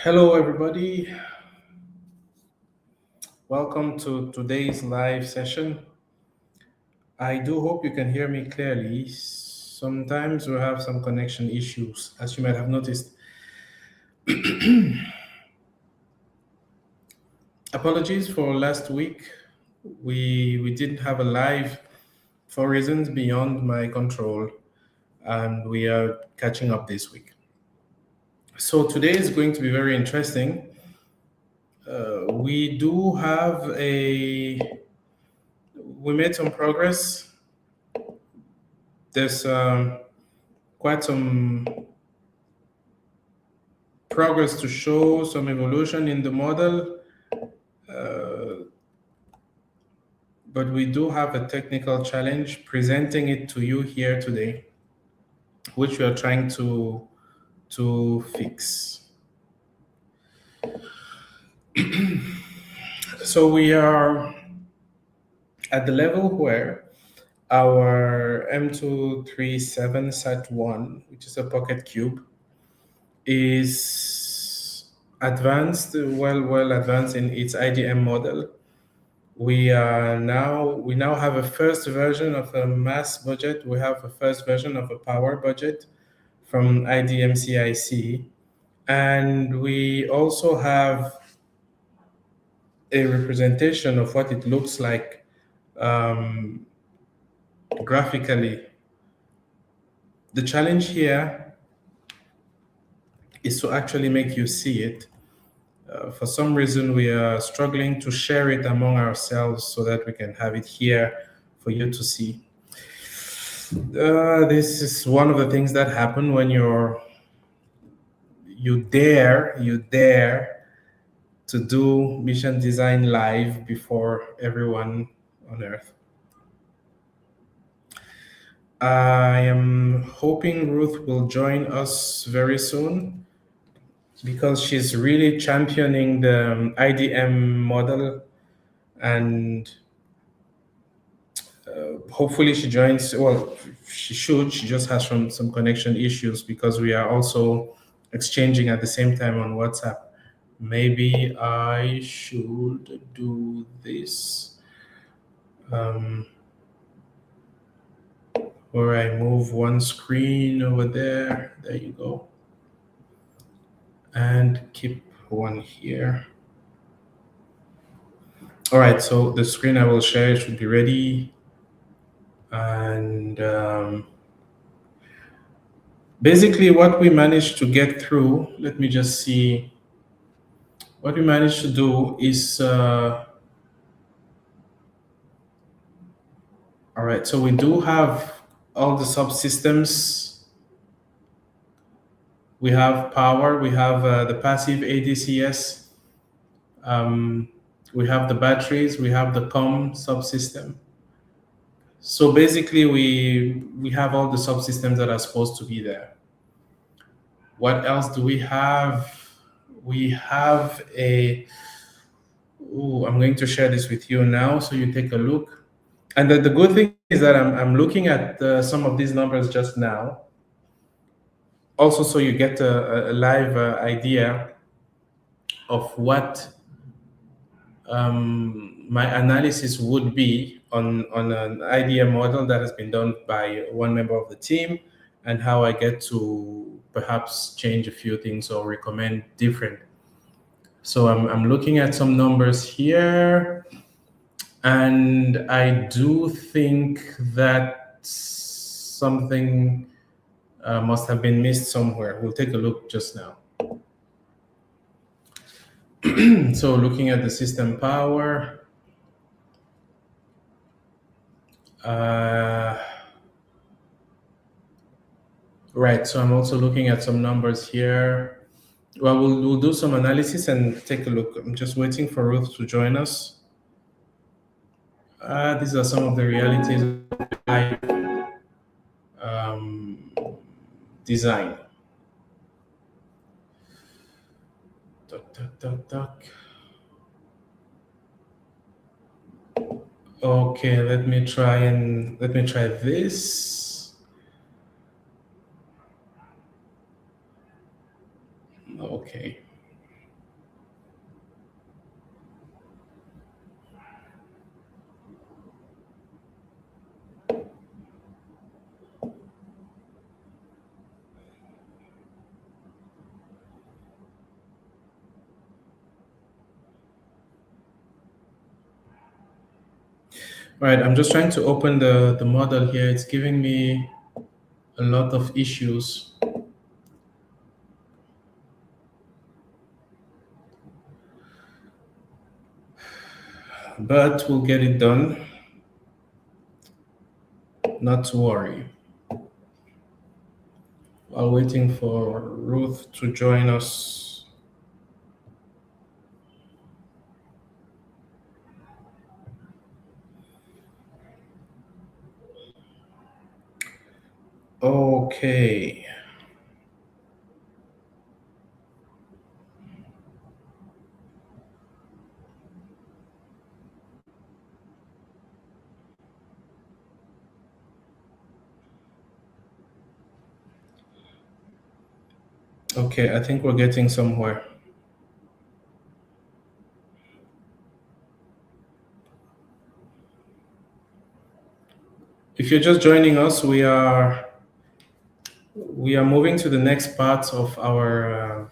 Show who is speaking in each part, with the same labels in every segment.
Speaker 1: Hello, everybody. Welcome to today's live session. I do hope you can hear me clearly. Sometimes we have some connection issues, as you might have noticed. Apologies for last week. We didn't have a live for reasons beyond my control, and we are catching up this week. So today is going to be very interesting. We do have we made some progress. There's quite some progress to show, some evolution in the model, but we do have a technical challenge presenting it to you here today, which we are trying to fix. So we are at the level where our M237SAT-1, which is a pocket cube, is advanced, well advanced in its IDM model. We now have a first version of a mass budget. We have a first version of a power budget from IDM CIC, and we also have a representation of what it looks like graphically. The challenge here is to actually make you see it. For some reason, we are struggling to share it among ourselves so that we can have it here for you to see. This is one of the things that happen when you dare to do mission design live before everyone on Earth. I am hoping Ruth will join us very soon because she's really championing the IDM model, and hopefully she joins. Well, she should. She just has some connection issues because we are also exchanging at the same time on WhatsApp. Maybe I should do this. Where I move one screen over there. There you go. And keep one here. All right, so the screen I will share should be ready. And basically what we managed to get through, let me just see. What we managed to do is, all right, so we do have all the subsystems. We have power, we have the passive ADCS, we have the batteries, we have the COM subsystem. So basically we have all the subsystems that are supposed to be there. What else do we have? We have I'm going to share this with you now so you take a look. And the good thing is that I'm looking at some of these numbers just now. Also, so you get a live idea of what my analysis would be on an IDM model that has been done by one member of the team, and how I get to perhaps change a few things or recommend different. So I'm looking at some numbers here, and I do think that something must have been missed somewhere. We'll take a look just now. So looking at the system power, right, so I'm also looking at some numbers here. Well, we'll do some analysis and take a look. I'm just waiting for Ruth to join us. These are some of the realities of design. Okay, let me try this. Okay. All right, I'm just trying to open the model here. It's giving me a lot of issues. But we'll get it done. Not to worry. While waiting for Ruth to join us. Okay. Okay, I think we're getting somewhere. If you're just joining us, we are moving to the next part of our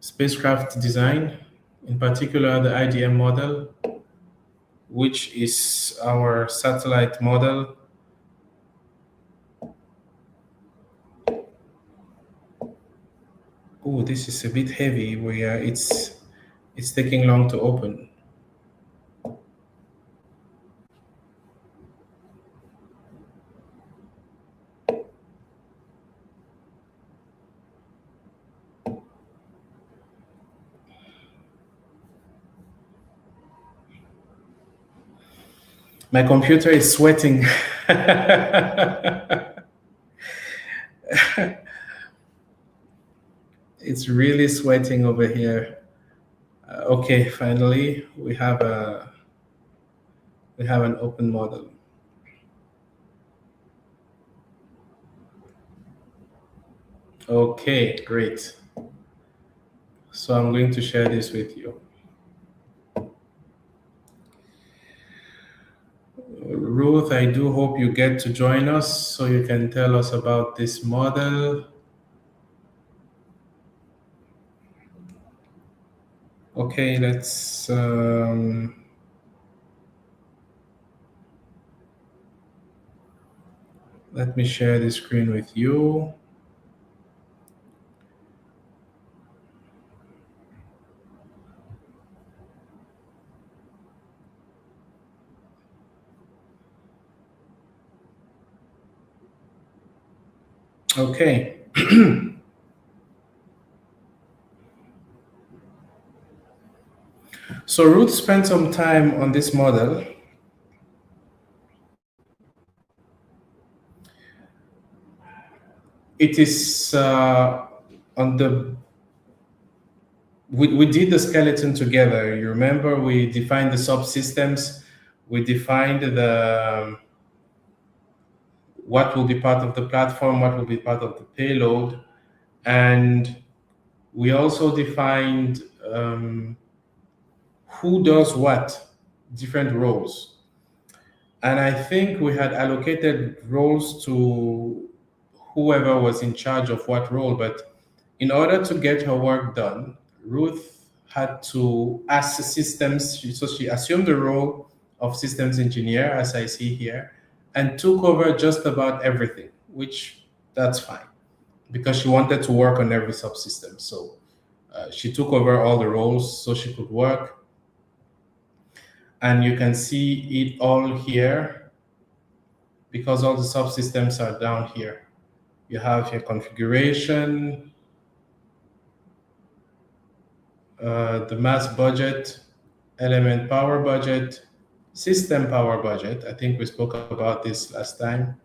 Speaker 1: spacecraft design, in particular the IDM model, which is our satellite model. Oh, this is a bit heavy. It's taking long to open. My computer is sweating. It's really sweating over here. Okay, finally we have an open model. Okay, great. So I'm going to share this with you. Ruth, I do hope you get to join us so you can tell us about this model. Okay, let's let me share the screen with you. Okay. So Ruth spent some time on this model. It is on the we did the skeleton together. You remember we defined the subsystems, we defined the what will be part of the platform, what will be part of the payload, and we also defined who does what, different roles. And I think we had allocated roles to whoever was in charge of what role, but in order to get her work done, Ruth had to ask systems, so she assumed the role of systems engineer, as I see here, and took over just about everything, which that's fine, because she wanted to work on every subsystem. So she took over all the roles so she could work. And you can see it all here because all the subsystems are down here. You have your configuration, the mass budget, element power budget, system power budget. I think we spoke about this last time.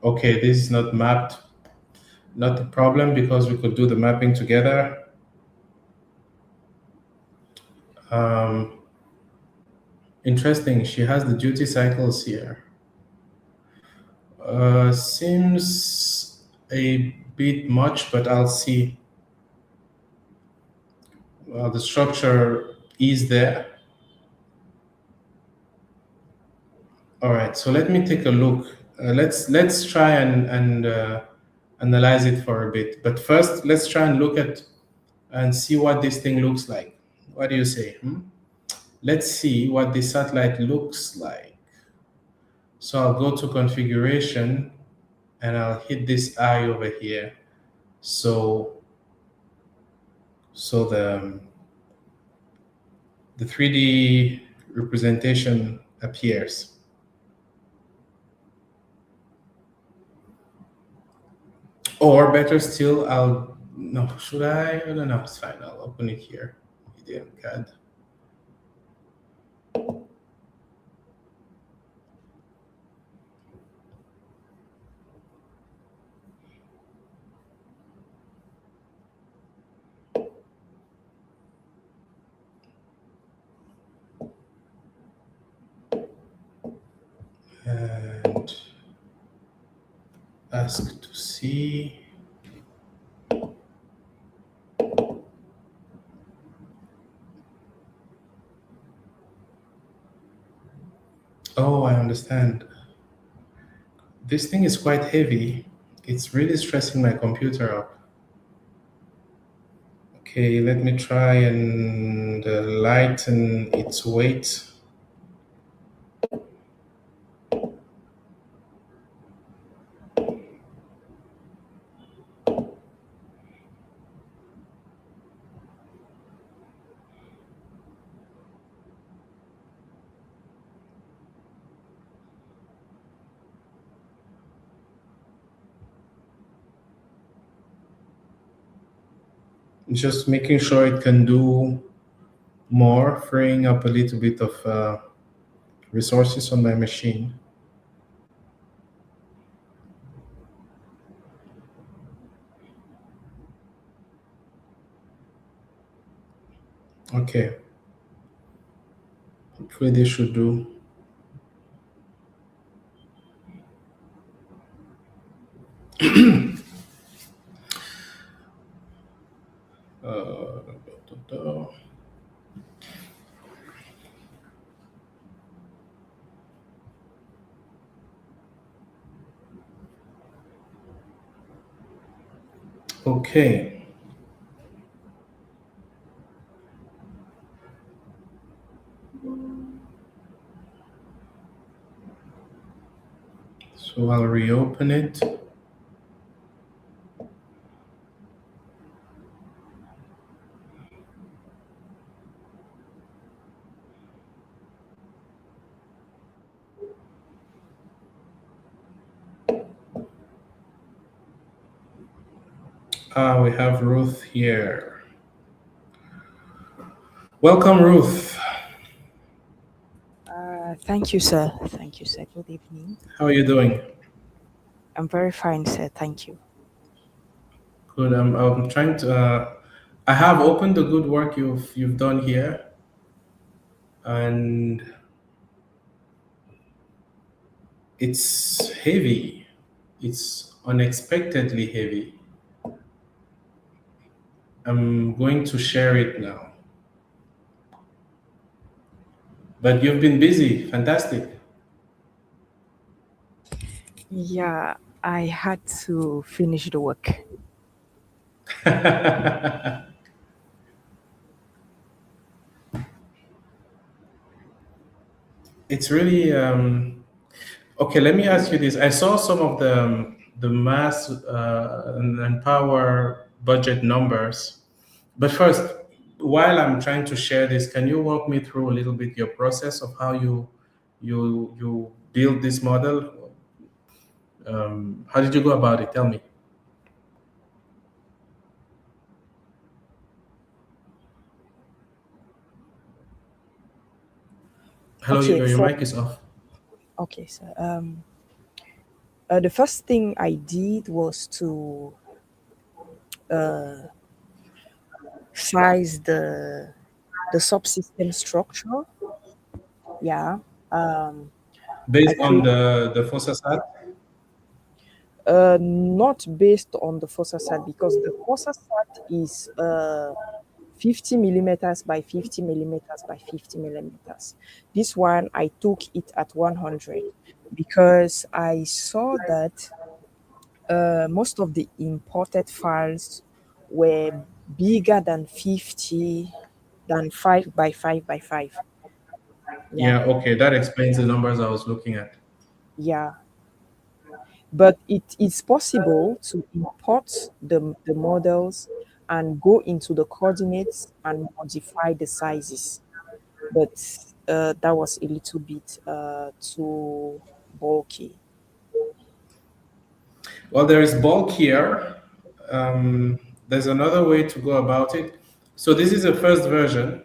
Speaker 1: Okay, this is not mapped. Not a problem because we could do the mapping together. Interesting, she has the duty cycles here. Seems a bit much, but I'll see. The structure is there. All right, so let me take a look. Let's try and analyze it for a bit. But first, let's try and look at and see what this thing looks like. What do you say? let's see what the satellite looks like. So I'll go to configuration and I'll hit this eye over here. So the 3D representation appears. Or better still, no, should I don't know, it's fine, I'll open it here. IDM CAD. And ask to see. Oh, I understand. This thing is quite heavy. It's really stressing my computer up. Okay, let me try and lighten its weight. Just making sure it can do more, freeing up a little bit of resources on my machine. Okay. Hopefully this should do. Okay. So I'll reopen it. We have Ruth here. Welcome, Ruth.
Speaker 2: Thank you, sir. Thank you, sir. Good evening.
Speaker 1: How are you doing?
Speaker 2: I'm very fine, sir. Thank you.
Speaker 1: Good. I'm trying to. I have opened the good work you've done here, and it's heavy. It's unexpectedly heavy. I'm going to share it now. But you've been busy. Fantastic.
Speaker 2: Yeah, I had to finish the work.
Speaker 1: It's really okay. Let me ask you this. I saw some of the mass and power budget numbers, but first, while I'm trying to share this, can you walk me through a little bit your process of how you build this model? How did you go about it? Tell me. Hello,
Speaker 2: Okay,
Speaker 1: your mic is off.
Speaker 2: Okay, sir. The first thing I did was to size the subsystem structure. Yeah.
Speaker 1: Based on the FOSSA-SAT?
Speaker 2: Not based on the FOSSA-SAT, because the FOSSA-SAT is 50 millimeters by 50 millimeters by 50 millimeters. This one, I took it at 100 because I saw that most of the imported files were bigger than 50, than 5 by 5 by 5.
Speaker 1: Yeah, okay, that explains the numbers I was looking at.
Speaker 2: Yeah, but it's possible to import the models and go into the coordinates and modify the sizes. But that was a little bit too bulky.
Speaker 1: Well, there is bulk here. There's another way to go about it. So this is the first version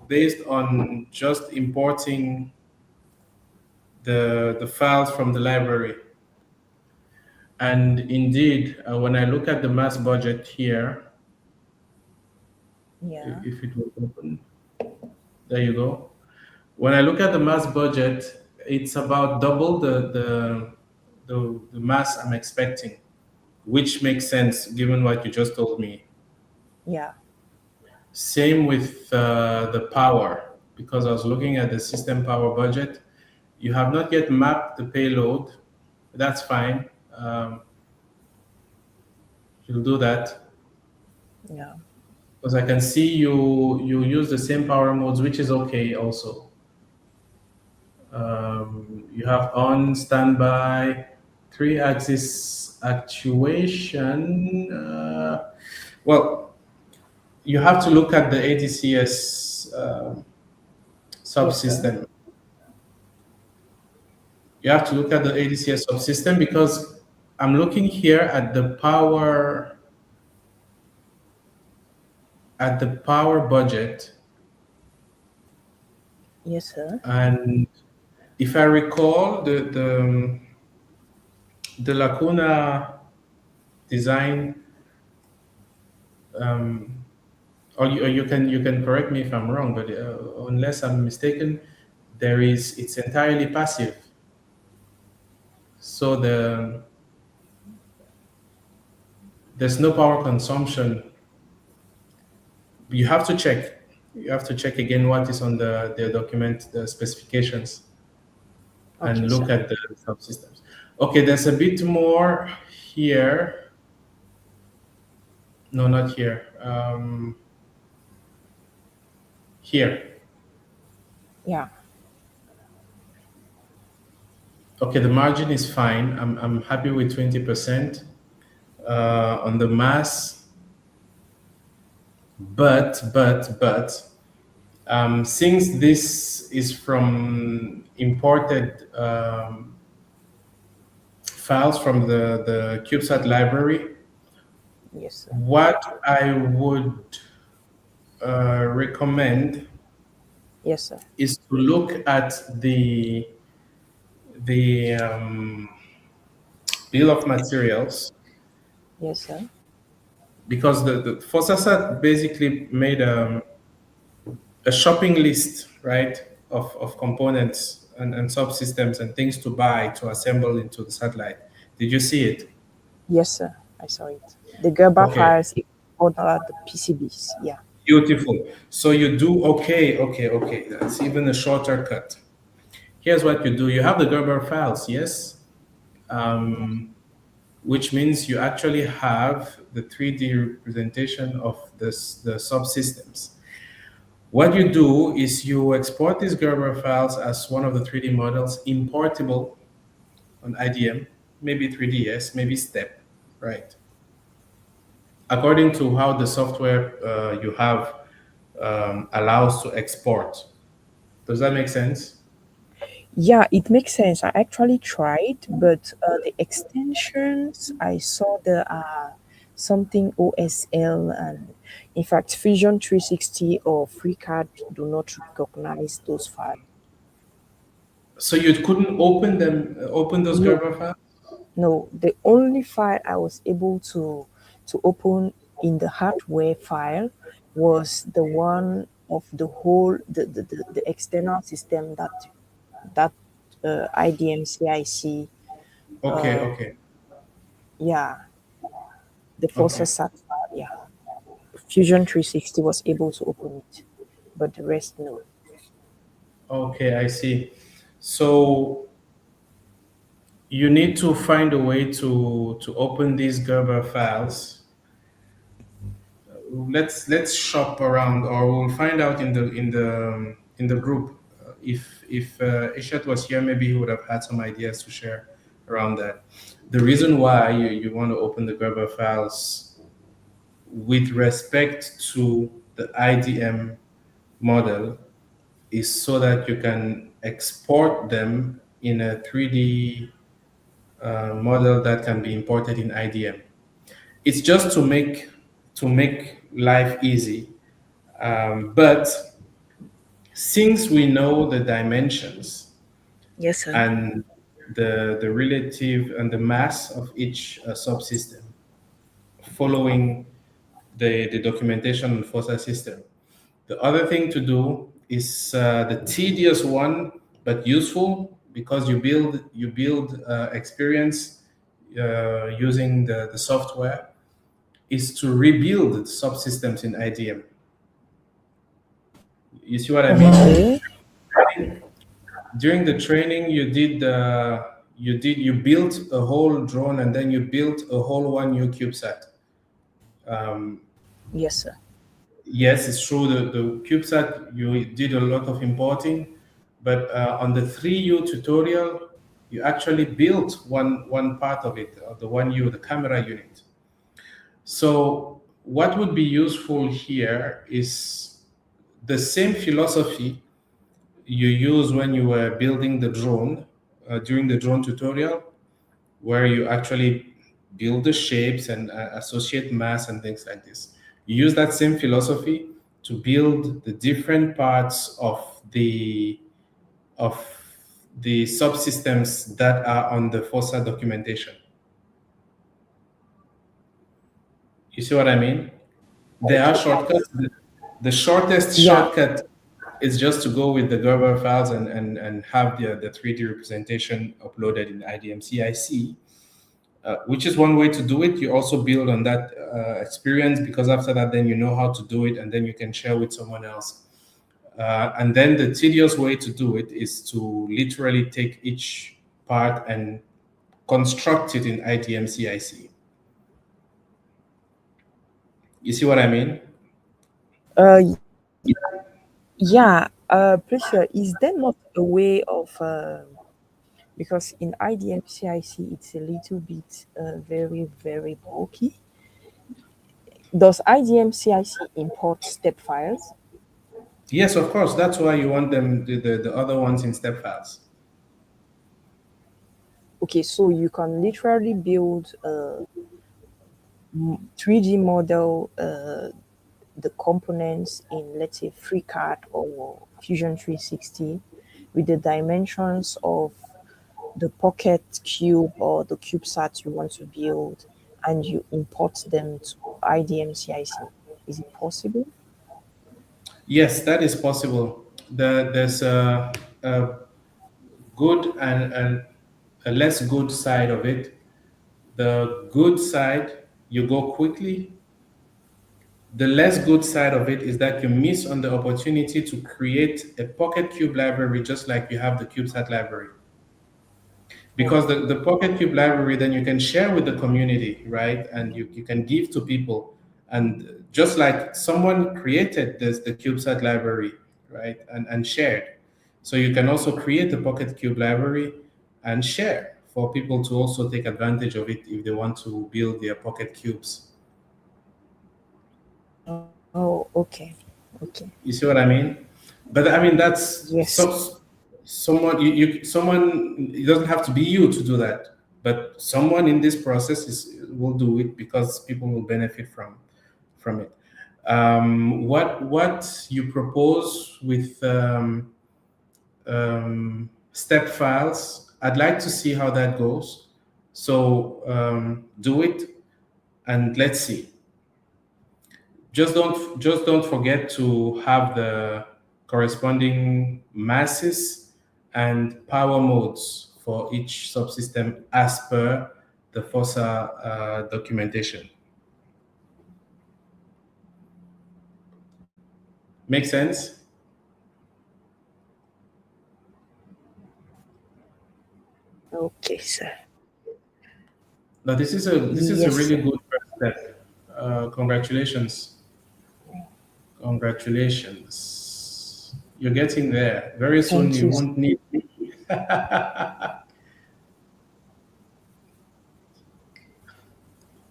Speaker 1: based on just importing the files from the library. And indeed, when I look at the mass budget here,
Speaker 2: Yeah.
Speaker 1: if it will open, there you go. When I look at the mass budget, it's about double the mass I'm expecting, which makes sense given what you just told me.
Speaker 2: Yeah.
Speaker 1: Same with the power, because I was looking at the system power budget. You have not yet mapped the payload. That's fine. You'll do that
Speaker 2: Yeah.
Speaker 1: because I can see you use the same power modes, which is okay also. You have on standby, 3-axis actuation. Well, you have to look at the ADCS
Speaker 2: Yes, sir.
Speaker 1: subsystem. You have to look at the ADCS subsystem because I'm looking here at the power budget,
Speaker 2: Yes, sir.
Speaker 1: and if I recall, the Lacuna design, or you can correct me if I'm wrong, but unless I'm mistaken, it's entirely passive. So there's no power consumption. You have to check. You have to check again what is on the document, the specifications,
Speaker 2: Okay,
Speaker 1: and look
Speaker 2: sir.
Speaker 1: at the subsystems. Okay, there's a bit more here. No, not here. Here.
Speaker 2: Yeah.
Speaker 1: Okay, the margin is fine. I'm happy with 20% on the mass, but since this is from imported files from the CubeSat library,
Speaker 2: Yes, sir.
Speaker 1: what I would recommend
Speaker 2: Yes, sir.
Speaker 1: is to look at the bill of materials,
Speaker 2: Yes, sir.
Speaker 1: because the FOSSASAT basically made a shopping list, right, of components and subsystems and things to buy to assemble into the satellite. Did you see it?
Speaker 2: Yes, sir. I saw it. The Gerber
Speaker 1: Okay,
Speaker 2: files order the PCBs. Yeah.
Speaker 1: beautiful. So you do, okay. That's even a shorter cut. Here's what you do. You have the Gerber files, yes? Which means you actually have the 3D representation of the subsystems. What you do is you export these Gerber files as one of the 3D models, importable on IDM, maybe 3DS, maybe STEP, right? According to how the software you have allows to export. Does that make sense?
Speaker 2: Yeah, it makes sense. I actually tried, but the extensions I saw the something OSL, and in fact Fusion 360 or FreeCAD do not recognize those files.
Speaker 1: So you couldn't open those
Speaker 2: No,
Speaker 1: Gerber files?
Speaker 2: no. The only file I was able to open in the hardware file was the one of the whole the external system that IDM CIC.
Speaker 1: Okay.
Speaker 2: Yeah, the
Speaker 1: Okay.
Speaker 2: forces sat file. Yeah, Fusion 360 was able to open it, but the rest no.
Speaker 1: Okay, I see. So you need to find a way to open these Gerber files. Let's shop around, or we'll find out in the group if Ishat was here, maybe he would have had some ideas to share around that. The reason why you want to open the Gerber files with respect to the IDM model is so that you can export them in a 3D model that can be imported in IDM. It's just to make life easy, but since we know the dimensions
Speaker 2: Yes, sir.
Speaker 1: and the relative and the mass of each subsystem, following the documentation on FOSSA system, the other thing to do is the tedious one but useful, because you build experience using the software, is to rebuild the subsystems in IDM. You see what I mean?
Speaker 2: Okay.
Speaker 1: During the training, you built a whole drone, and then you built a whole one new CubeSat.
Speaker 2: Yes, sir.
Speaker 1: Yes, it's true. The CubeSat, you did a lot of importing, but on the 3U tutorial, you actually built one part of it, the 1U, the camera unit. So what would be useful here is the same philosophy you use when you were building the drone during the drone tutorial, where you actually build the shapes and associate mass and things like this. You use that same philosophy to build the different parts of the subsystems that are on the FOSSA documentation. You see what I mean? There are shortcuts. The shortest
Speaker 2: Yeah.
Speaker 1: shortcut is just to go with the Gerber files and have the 3D representation uploaded in IDM CIC, which is one way to do it. You also build on that experience, because after that, then you know how to do it, and then you can share with someone else. And then the tedious way to do it is to literally take each part and construct it in IDM CIC. You see what I mean?
Speaker 2: Uh, yeah. Pressure. Is there not a way of because in IDM CIC it's a little bit very very bulky. Does IDM CIC import step files?
Speaker 1: Yes, of course. That's why you want them the other ones in step files.
Speaker 2: Okay, so you can literally build a 3D model, the components in, let's say, FreeCAD or Fusion 360 with the dimensions of the pocket cube or the CubeSat you want to build, and you import them to IDM CIC. Is it possible?
Speaker 1: Yes, that is possible. There's a good and a less good side of it. The good side, you go quickly. The less good side of it is that you miss on the opportunity to create a Pocket Cube library, just like you have the CubeSat library. Because the Pocket Cube library, then you can share with the community, right? And you can give to people. And just like someone created the CubeSat library, right? And shared. So you can also create the Pocket Cube library and share for people to also take advantage of it if they want to build their Pocket Cubes.
Speaker 2: Oh, okay. Okay.
Speaker 1: You see what I mean? But I mean, that's
Speaker 2: Yes.
Speaker 1: someone someone, it doesn't have to be you to do that, but someone in this process will do it, because people will benefit from it. What you propose with step files, I'd like to see how that goes. So do it, and let's see. Just don't forget to have the corresponding masses and power modes for each subsystem as per the FOSSA documentation. Make sense?
Speaker 2: Okay, sir.
Speaker 1: Now this is a
Speaker 2: Yes,
Speaker 1: really
Speaker 2: sir.
Speaker 1: good first step. Congratulations. Congratulations. You're getting there. Very soon
Speaker 2: Thank
Speaker 1: you
Speaker 2: you.
Speaker 1: won't need me.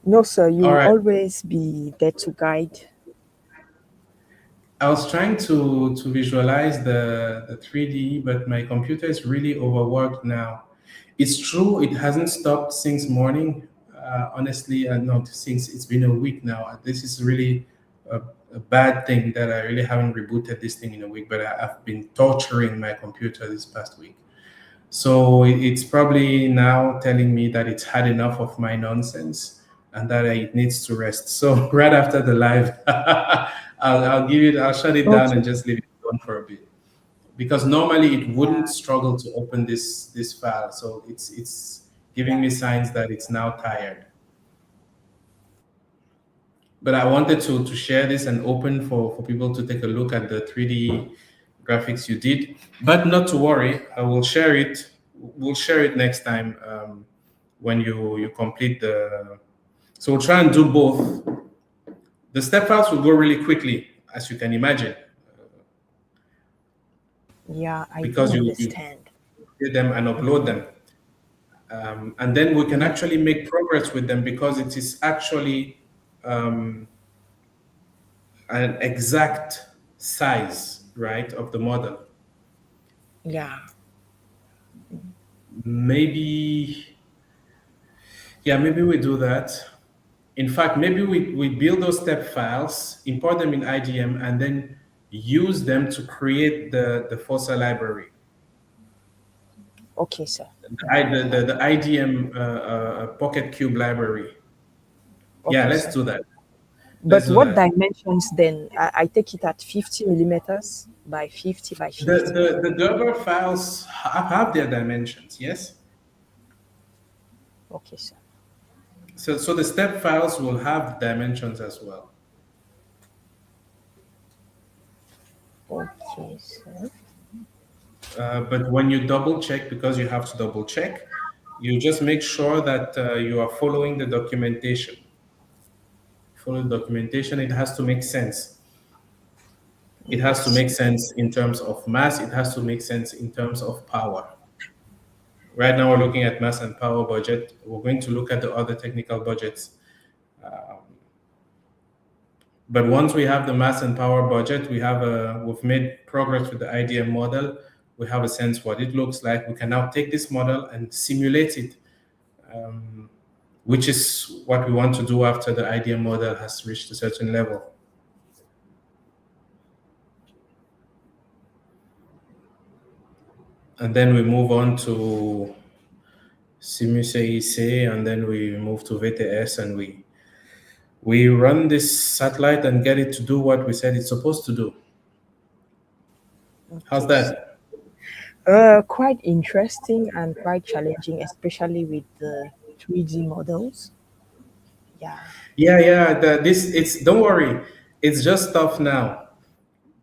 Speaker 2: No, sir, you
Speaker 1: All
Speaker 2: will
Speaker 1: right.
Speaker 2: always be there to guide.
Speaker 1: I was trying to visualize the 3D, but my computer is really overworked now. It's true, it hasn't stopped since morning. Honestly, not since it's been a week now. This is really a bad thing that I really haven't rebooted this thing in a week, but I've been torturing my computer this past week. So it's probably now telling me that it's had enough of my nonsense and that it needs to rest. So right after the live, I'll shut it down
Speaker 2: Okay.
Speaker 1: and just leave it on for a bit. Because normally it wouldn't
Speaker 2: Yeah.
Speaker 1: struggle to open this file. So it's giving me signs that it's now tired. But I wanted to share this and open for people to take a look at the 3D graphics you did. But not to worry, I will share it. We'll share it next time when you complete the. So we'll try and do both. The step files will go really quickly, as you can imagine,
Speaker 2: Yeah, I do
Speaker 1: because you
Speaker 2: understand.
Speaker 1: create them and upload them. And then we can
Speaker 2: Yeah.
Speaker 1: actually make progress with them because it is actually um, an exact size, right, of the model.
Speaker 2: Yeah.
Speaker 1: Maybe, yeah, maybe we do that. In fact, maybe we build those step files, import them in IDM, and then use them to create the FOSSA library,
Speaker 2: Okay, sir.
Speaker 1: the IDM Pocket Cube library. Yeah,
Speaker 2: Okay,
Speaker 1: let's
Speaker 2: sir.
Speaker 1: do that. Let's
Speaker 2: But
Speaker 1: do
Speaker 2: what
Speaker 1: that.
Speaker 2: dimensions then? I take it at 50 millimeters by 50 by
Speaker 1: The,
Speaker 2: 50.
Speaker 1: the Gerber files have their dimensions, yes?
Speaker 2: Okay, sir.
Speaker 1: So the step files will have dimensions as well.
Speaker 2: Okay, sir.
Speaker 1: But when you double check, because you have to double check, you just make sure that you are following the documentation. Follow the documentation, it has to make sense. It has to
Speaker 2: Yes.
Speaker 1: make sense in terms of mass, it has to make sense in terms of power. Right now, we're looking at mass and power budget. We're going to look at the other technical budgets. But once we have the mass and power budget, we've made progress with the IDM model. We have a sense what it looks like. We can now take this model and simulate it, which is what we want to do after the IDM model has reached a certain level. And then we move on to SIMU-CIC, and then we move to VTS, and we run this satellite and get it to do what we said it's supposed to do. How's
Speaker 2: Okay, sir.
Speaker 1: that?
Speaker 2: Quite interesting and quite challenging, especially with the 3D models. Yeah.
Speaker 1: Yeah. It's don't worry, it's just stuff now.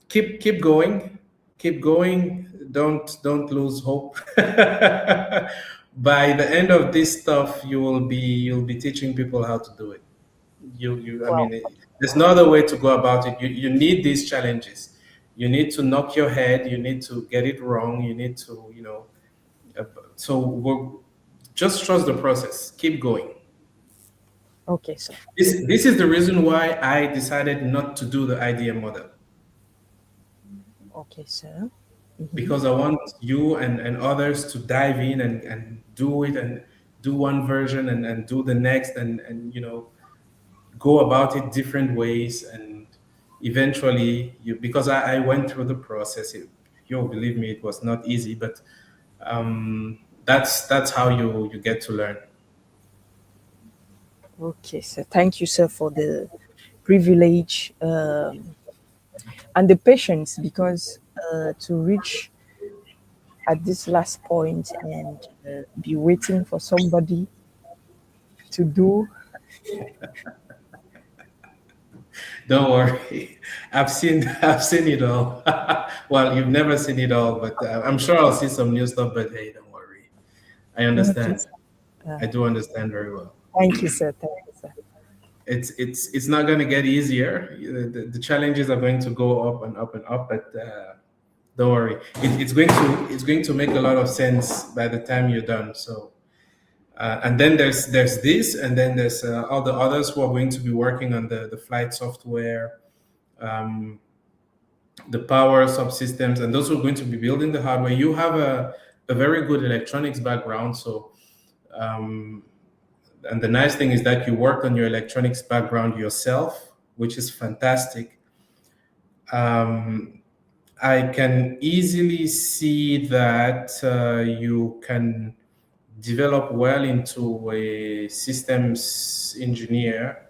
Speaker 1: Keep going, keep going. Don't lose hope. By the end of this stuff, you'll be teaching people how to do it. I
Speaker 2: Wow.
Speaker 1: mean, there's no other way to go about it. You need these challenges. You need to knock your head. You need to get it wrong. You need to, uh, so just trust the process. Keep going.
Speaker 2: Okay, sir.
Speaker 1: This is the reason why I decided not to do the IDM model,
Speaker 2: Okay, sir. Mm-hmm.
Speaker 1: because I want you and others to dive in and do it and do one version and do the next and go about it different ways, and eventually because I went through the process. You'll believe me, it was not easy, but that's how you get to learn.
Speaker 2: Okay, sir. Thank you, sir, for the privilege and the patience because to reach at this last point and be waiting for somebody to do.
Speaker 1: Don't worry. I've seen it all. Well, you've never seen it all, but I'm sure I'll see some new stuff. But hey, don't worry. I
Speaker 2: Okay,
Speaker 1: understand.
Speaker 2: sir. Uh,
Speaker 1: I do understand very well.
Speaker 2: Thank you, sir. Thank you, sir.
Speaker 1: It's not going to get easier. The challenges are going to go up and up and up, but Don't worry. It's going to make a lot of sense by the time you're done. So, and then there's this, and then there's all the others who are going to be working on the flight software, um, the power subsystems, and those who are going to be building the hardware. You have a very good electronics background, so and the nice thing is that you worked on your electronics background yourself, which is fantastic. I can easily see that you can develop well into a systems engineer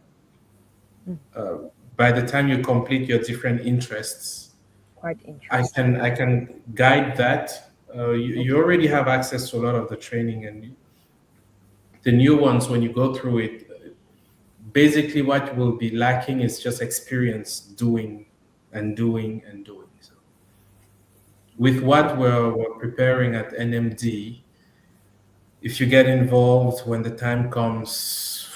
Speaker 1: by the time you complete your different interests.
Speaker 2: Quite interesting.
Speaker 1: I can guide that. You already have access to a lot of the training, and the new ones when you go through it. Basically, what will be lacking is just experience doing and doing and doing. So, with what we're preparing at NMD, if you get involved when the time comes,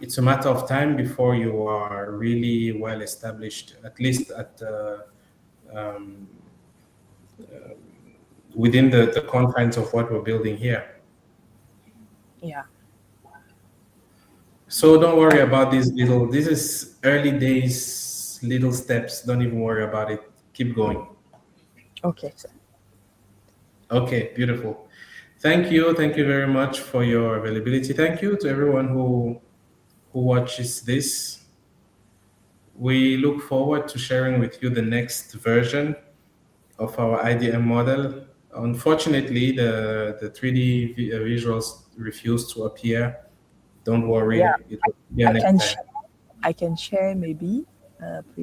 Speaker 1: it's a matter of time before you are really well established, at least at um, within the confines of what we're building here.
Speaker 2: Yeah.
Speaker 1: So don't worry about these little. This is early days, little steps. Don't even worry about it. Keep going.
Speaker 2: Okay, sir.
Speaker 1: Okay, beautiful. Thank you. Thank you very much for your availability. Thank you to everyone who watches this. We look forward to sharing with you the next version of our IDM model. Unfortunately, the 3D visuals refuse to appear. Don't worry,
Speaker 2: Yeah,
Speaker 1: it will appear
Speaker 2: I
Speaker 1: next
Speaker 2: can
Speaker 1: time.
Speaker 2: share. I can share maybe.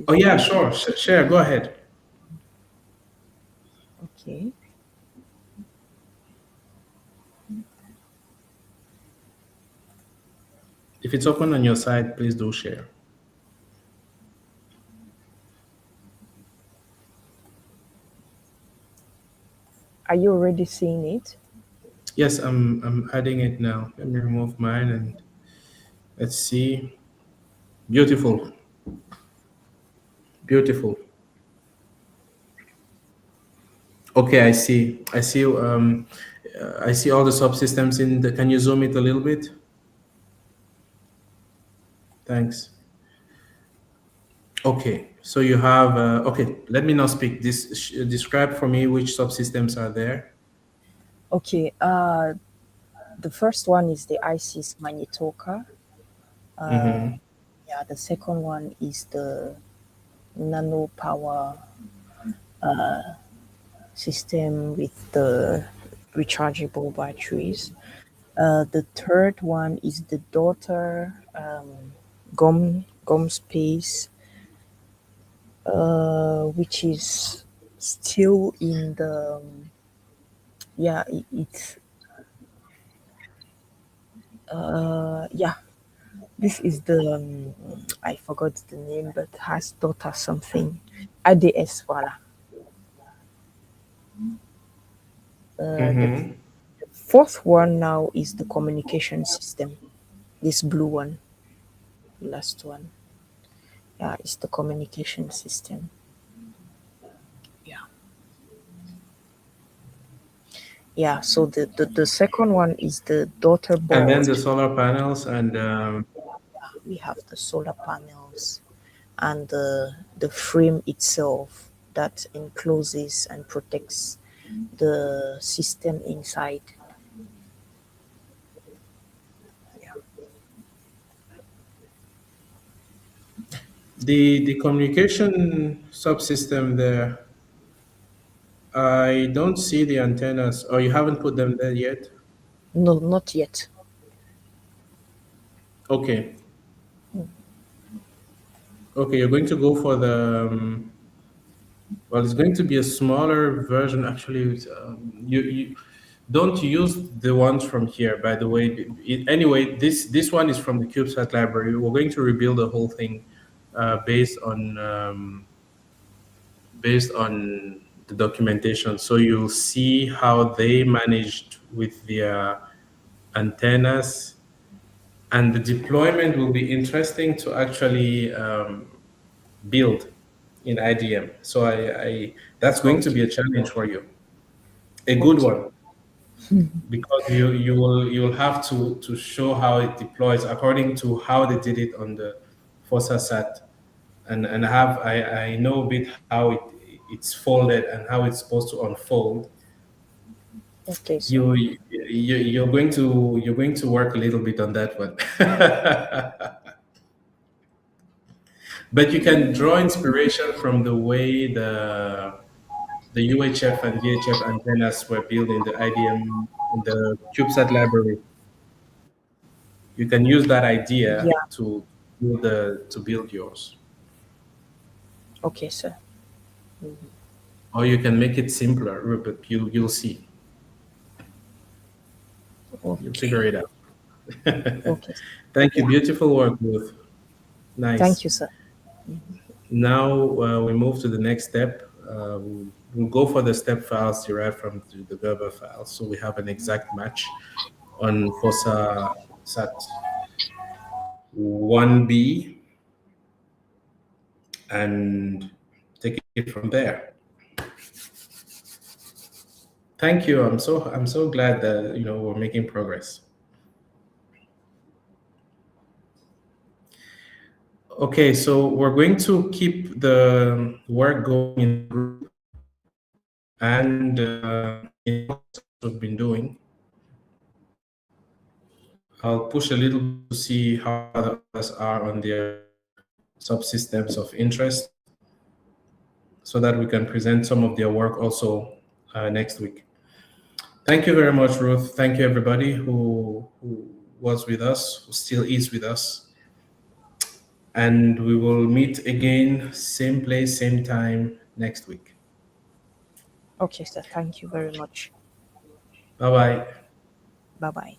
Speaker 1: Oh yeah,
Speaker 2: Presentation.
Speaker 1: sure. Share. Go ahead.
Speaker 2: Okay.
Speaker 1: If it's open on your side, please do share.
Speaker 2: Are you already seeing it?
Speaker 1: Yes, I'm adding it now. Let me remove mine and let's see. Beautiful. Beautiful. Okay, I see. I see. I see all the subsystems in the. Can you zoom it a little bit? Thanks. Okay, so you have. Okay, let me now speak. Describe for me which subsystems are there.
Speaker 2: Okay. The first one is the IC's Magnetoka.
Speaker 1: Mm-hmm.
Speaker 2: Yeah. The second one is the nano power system with the rechargeable batteries. The third one is the daughter gum space, which is still in the yeah it's yeah, this is the I forgot the name, but has daughter something ADS. Voila. The
Speaker 1: Mm-hmm.
Speaker 2: fourth one now is the communication system. This blue one, last one. Yeah, it's the communication system. Yeah. Yeah, so the second one is the daughter
Speaker 1: And then
Speaker 2: board.
Speaker 1: the solar panels and
Speaker 2: We have the solar panels and the frame itself that encloses and protects the system inside. Yeah.
Speaker 1: the communication subsystem there. I don't see the antennas. Oh, you haven't put them there yet?
Speaker 2: No, not yet.
Speaker 1: Okay. Okay, you're going to go for the. Well, it's going to be a smaller version. Actually, you don't use the ones from here. By the way, anyway, this one is from the CubeSat library. We're going to rebuild the whole thing based on the documentation. So you'll see how they managed with their antennas, and the deployment will be interesting to actually build. in IDM. So that's going to be a challenge for you, a good
Speaker 2: Okay.
Speaker 1: one, because you will have to show how it deploys according to how they did it on the FOSSA-SAT, and I know a bit how it's folded and how it's supposed to unfold.
Speaker 2: Okay, sir.
Speaker 1: You're going to work a little bit on that one. But you can draw inspiration from the way the UHF and VHF antennas were built in the IDM in the CubeSat library. You can use that idea
Speaker 2: Yeah.
Speaker 1: to build yours,
Speaker 2: Okay, sir.
Speaker 1: or you can make it simpler. But you'll see, you'll figure
Speaker 2: Okay.
Speaker 1: it out.
Speaker 2: Okay.
Speaker 1: Thank you,
Speaker 2: Yeah.
Speaker 1: beautiful work, Ruth.
Speaker 2: Thank
Speaker 1: Nice.
Speaker 2: you, sir.
Speaker 1: Now we move to the next step. We'll go for the step files derived from the Gerber files, so we have an exact match on FOSSA SAT 1B, and take it from there. Thank you. I'm so glad that we're making progress. Okay, so we're going to keep the work going in the group, and what we've been doing. I'll push a little to see how the others are on their subsystems of interest, so that we can present some of their work also next week. Thank you very much, Ruth. Thank you, everybody who was with us, who still is with us. And we will meet again, same place, same time next week.
Speaker 2: Okay, sir. Thank you very much.
Speaker 1: Bye-bye.
Speaker 2: Bye-bye.